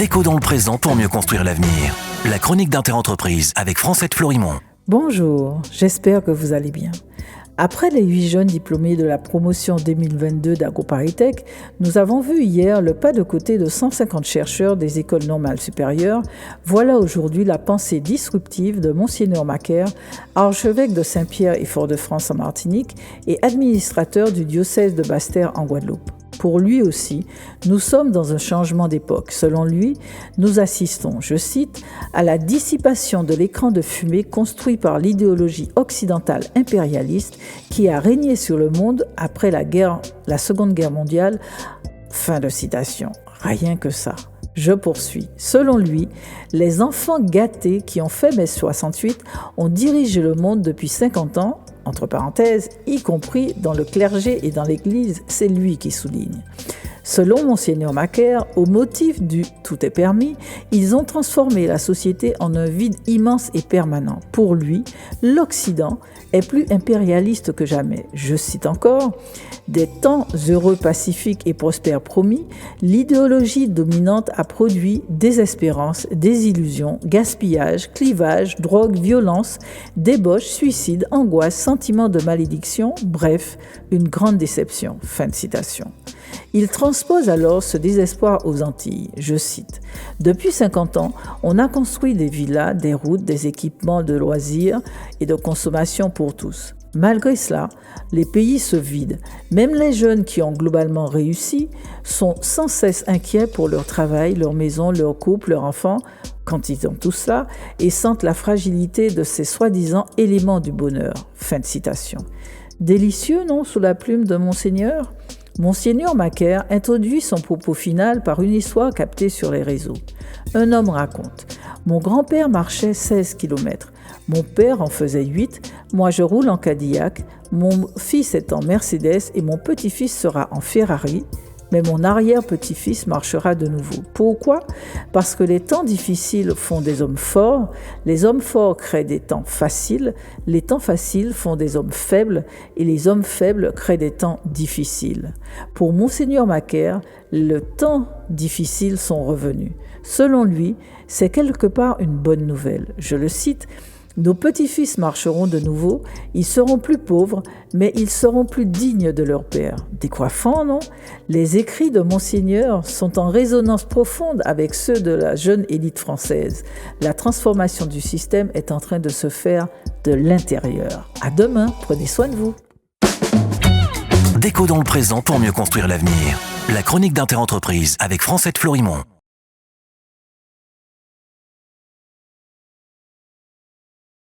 Déco dans le présent pour mieux construire l'avenir. La chronique d'Interentreprise avec Francette Florimond. Bonjour, j'espère que vous allez bien. Après les 8 jeunes diplômés de la promotion 2022 d'AgroParisTech, nous avons vu hier le pas de côté de 150 chercheurs des écoles normales supérieures. Voilà aujourd'hui la pensée disruptive de Monseigneur Macaire, archevêque de Saint-Pierre et Fort-de-France en Martinique et administrateur du diocèse de Basse-Terre en Guadeloupe. Pour lui aussi, nous sommes dans un changement d'époque. Selon lui, nous assistons, je cite, à la dissipation de l'écran de fumée construit par l'idéologie occidentale impérialiste qui a régné sur le monde après la Seconde Guerre mondiale. Fin de citation. Rien que ça. Je poursuis. Selon lui, les enfants gâtés qui ont fait mai 68 ont dirigé le monde depuis 50 ans, entre parenthèses, y compris dans le clergé et dans l'Église, c'est lui qui souligne. Selon Monseigneur Macaire, au motif du « tout est permis », ils ont transformé la société en un vide immense et permanent. Pour lui, l'Occident est plus impérialiste que jamais. Je cite encore, « Des temps heureux, pacifiques et prospères promis, l'idéologie dominante a produit désespérance, désillusion, gaspillage, clivage, drogue, violence, débauche, suicide, angoisse, sentiment de malédiction, bref, une grande déception. » Fin de citation. Il transpose alors ce désespoir aux Antilles. Je cite, « Depuis 50 ans, on a construit des villas, des routes, des équipements de loisirs et de consommation pour tous. Malgré cela, les pays se vident. Même les jeunes qui ont globalement réussi sont sans cesse inquiets pour leur travail, leur maison, leur couple, leurs enfants, quand ils ont tout cela, et sentent la fragilité de ces soi-disant éléments du bonheur. » Fin de citation. Délicieux, non, sous la plume de Monseigneur ? Monseigneur Macaire introduit son propos final par une histoire captée sur les réseaux. Un homme raconte « Mon grand-père marchait 16 km. Mon père en faisait 8. Moi, je roule en Cadillac. Mon fils est en Mercedes et mon petit-fils sera en Ferrari. Mais mon arrière-petit-fils marchera de nouveau. Pourquoi ? Parce que les temps difficiles font des hommes forts, les hommes forts créent des temps faciles, les temps faciles font des hommes faibles et les hommes faibles créent des temps difficiles. Pour Monseigneur Macaire, les temps difficiles sont revenus. Selon lui, c'est quelque part une bonne nouvelle. Je le cite, « Nos petits-fils marcheront de nouveau, ils seront plus pauvres, mais ils seront plus dignes de leur père. » Décoiffant, non ? Les écrits de Monseigneur sont en résonance profonde avec ceux de la jeune élite française. La transformation du système est en train de se faire de l'intérieur. À demain, prenez soin de vous. Déco dans le présent pour mieux construire l'avenir. La chronique d'Interentreprise avec Francette Florimond.